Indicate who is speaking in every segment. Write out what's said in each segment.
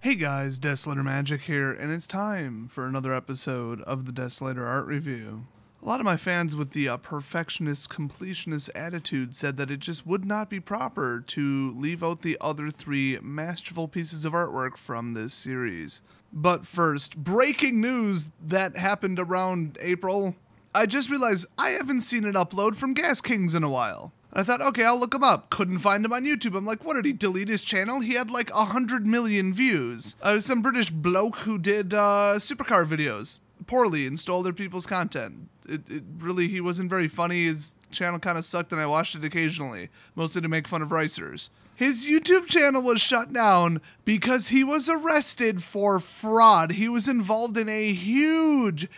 Speaker 1: Hey guys, Desolator Magic here, and it's time for another episode of the Desolator Art Review. A lot of my fans with the perfectionist, completionist attitude said that it just would not be proper to leave out the other three masterful pieces of artwork from this series. But first, breaking news that happened around April. I just realized I haven't seen an upload from Gas Kings in a while. I thought, okay, I'll look him up. Couldn't find him on YouTube. I'm like, what, did he delete his channel? He had like 100 million views. Some British bloke who did supercar videos poorly and stole other people's content. He wasn't very funny. His channel kind of sucked and I watched it occasionally, mostly to make fun of racers. His YouTube channel was shut down because he was arrested for fraud. He was involved in a huge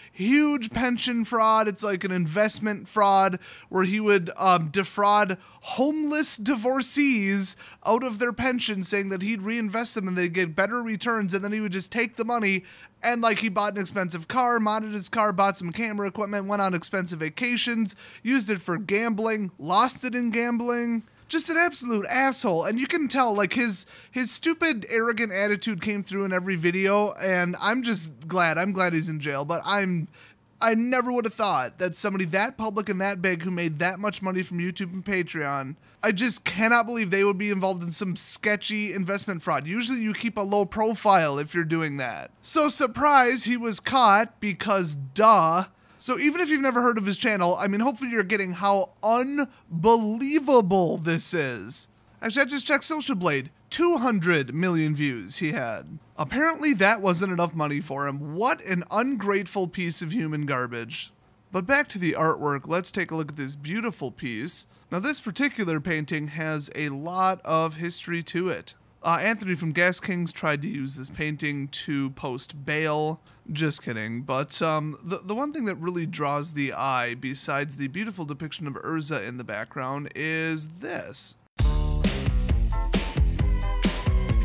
Speaker 1: pension fraud. It's like an investment fraud where he would defraud homeless divorcees out of their pension, saying that he'd reinvest them and they'd get better returns, and then he would just take the money and like he bought an expensive car, modded his car, bought some camera equipment, went on expensive vacations, used it for gambling, lost it in gambling. Just an absolute asshole, and you can tell, like, his stupid, arrogant attitude came through in every video, and I'm just glad. I'm glad he's in jail, but I never would have thought that somebody that public and that big who made that much money from YouTube and Patreon, I just cannot believe they would be involved in some sketchy investment fraud. Usually you keep a low profile if you're doing that. So surprise, he was caught because duh. So even if you've never heard of his channel, I mean, hopefully you're getting how unbelievable this is. Actually, I just checked Social Blade. 200 million views he had. Apparently that wasn't enough money for him. What an ungrateful piece of human garbage. But back to the artwork, let's take a look at this beautiful piece. Now this particular painting has a lot of history to it. Anthony from Gas Kings tried to use this painting to post bail. Just kidding. But the one thing that really draws the eye, besides the beautiful depiction of Ursa in the background, is this.
Speaker 2: You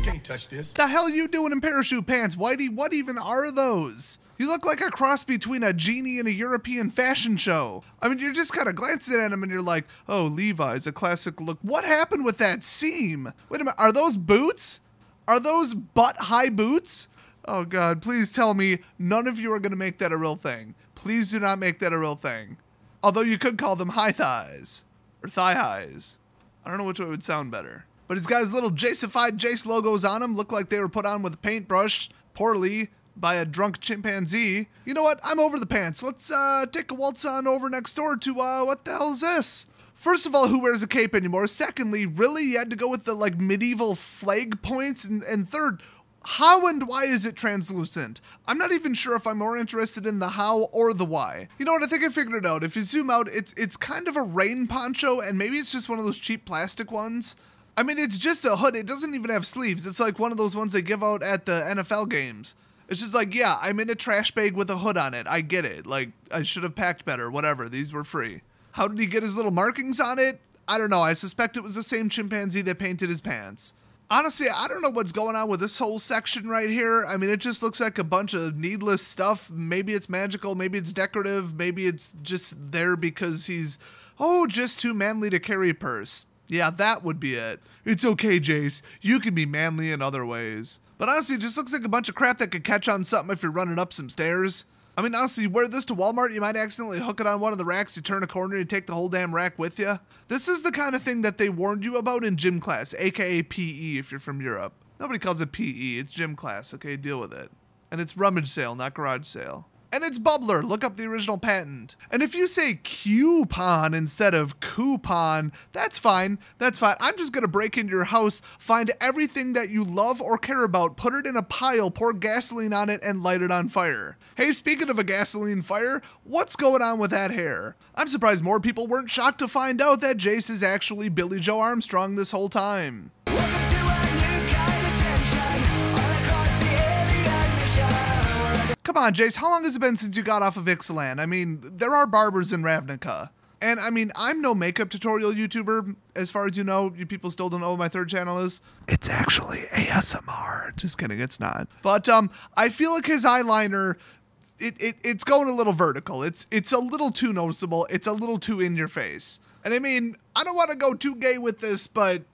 Speaker 2: can't touch this.
Speaker 1: The hell are you doing in parachute pants, Whitey? What even are those? You look like a cross between a genie and a European fashion show. I mean, you're just kind of glancing at him and you're like, oh, Levi's, a classic look. What happened with that seam? Wait a minute, are those boots? Are those butt-high boots? Oh, God, please tell me none of you are going to make that a real thing. Please do not make that a real thing. Although you could call them high thighs or thigh highs. I don't know which way would sound better. But he's got his little Jace-ified Jace logos on him. Look like they were put on with a paintbrush poorly by a drunk chimpanzee. You know what? I'm over the pants. Let's take a waltz on over next door to, what the hell is this? First of all, who wears a cape anymore? Secondly, really? You had to go with the, like, medieval flag points? And third, how and why is it translucent? I'm not even sure if I'm more interested in the how or the why. You know what? I think I figured it out. If you zoom out, it's kind of a rain poncho, and maybe it's just one of those cheap plastic ones. I mean, it's just a hood. It doesn't even have sleeves. It's like one of those ones they give out at the NFL games. It's just like, yeah, I'm in a trash bag with a hood on it. I get it. Like, I should have packed better. Whatever. These were free. How did he get his little markings on it? I don't know. I suspect it was the same chimpanzee that painted his pants. Honestly, I don't know what's going on with this whole section right here. I mean, it just looks like a bunch of needless stuff. Maybe it's magical. Maybe it's decorative. Maybe it's just there because he's, just too manly to carry a purse. Yeah, that would be it. It's okay, Jace. You can be manly in other ways. But honestly, it just looks like a bunch of crap that could catch on something if you're running up some stairs. I mean, honestly, you wear this to Walmart, you might accidentally hook it on one of the racks, you turn a corner, and take the whole damn rack with you. This is the kind of thing that they warned you about in gym class, aka PE if you're from Europe. Nobody calls it PE, it's gym class, okay? Deal with it. And it's rummage sale, not garage sale. And it's bubbler. Look up the original patent. And if you say coupon instead of coupon, that's fine. That's fine. I'm just going to break into your house, find everything that you love or care about, put it in a pile, pour gasoline on it, and light it on fire. Hey, speaking of a gasoline fire, what's going on with that hair? I'm surprised more people weren't shocked to find out that Jace is actually Billy Joe Armstrong this whole time. Come on, Jace, how long has it been since you got off of Ixalan? I mean, there are barbers in Ravnica. And I mean, I'm no makeup tutorial YouTuber. As far as you know, you people still don't know what my third channel is. It's actually ASMR. Just kidding, it's not. But I feel like his eyeliner, it's going a little vertical. It's a little too noticeable. It's a little too in your face. And I mean, I don't want to go too gay with this, but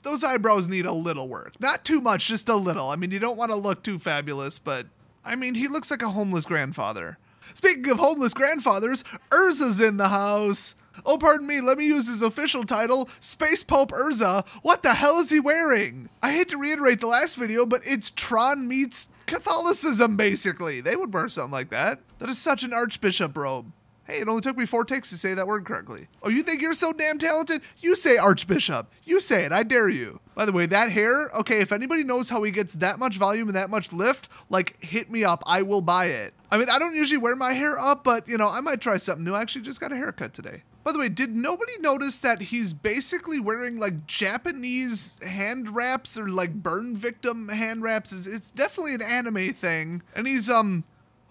Speaker 1: those eyebrows need a little work. Not too much, just a little. I mean, you don't want to look too fabulous, but I mean, he looks like a homeless grandfather. Speaking of homeless grandfathers, Ursa's in the house. Oh, pardon me, let me use his official title, Space Pope Ursa. What the hell is he wearing? I hate to reiterate the last video, but it's Tron meets Catholicism, basically. They would wear something like that. That is such an archbishop robe. Hey, it only took me 4 takes to say that word correctly. Oh, you think you're so damn talented? You say archbishop. You say it, I dare you. By the way, that hair, okay, if anybody knows how he gets that much volume and that much lift, like, hit me up, I will buy it. I mean, I don't usually wear my hair up, but, you know, I might try something new. I actually just got a haircut today. By the way, did nobody notice that he's basically wearing, like, Japanese hand wraps or, like, burn victim hand wraps? It's definitely an anime thing. And he's,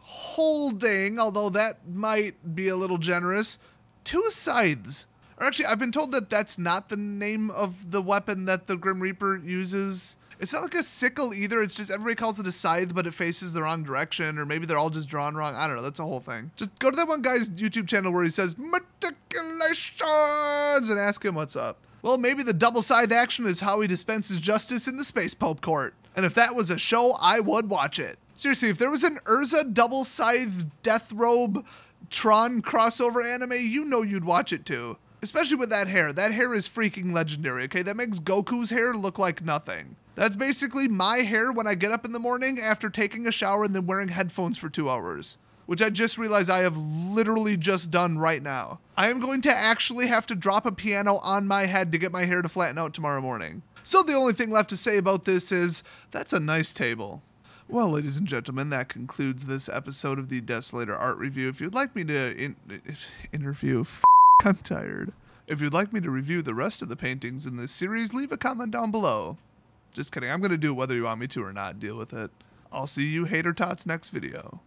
Speaker 1: holding, although that might be a little generous, 2 scythes. Or actually, I've been told that that's not the name of the weapon that the Grim Reaper uses. It's not like a sickle either. It's just everybody calls it a scythe, but it faces the wrong direction, or maybe they're all just drawn wrong. I don't know. That's a whole thing. Just go to that one guy's YouTube channel where he says, "Matriculations," and ask him what's up. Well, maybe the double scythe action is how he dispenses justice in the Space Pope court. And if that was a show, I would watch it. Seriously, if there was an Ursa double scythe death robe Tron crossover anime, you know you'd watch it too. Especially with that hair. That hair is freaking legendary, okay? That makes Goku's hair look like nothing. That's basically my hair when I get up in the morning after taking a shower and then wearing headphones for 2 hours. Which I just realized I have literally just done right now. I am going to actually have to drop a piano on my head to get my hair to flatten out tomorrow morning. So the only thing left to say about this is, that's a nice table. Well, ladies and gentlemen, that concludes this episode of the Desolator art review. If you'd like me to I'm tired. If you'd like me to review the rest of the paintings in this series, leave a comment down below. Just kidding, I'm going to do it whether you want me to or not. Deal with it. I'll see you hater tots next video.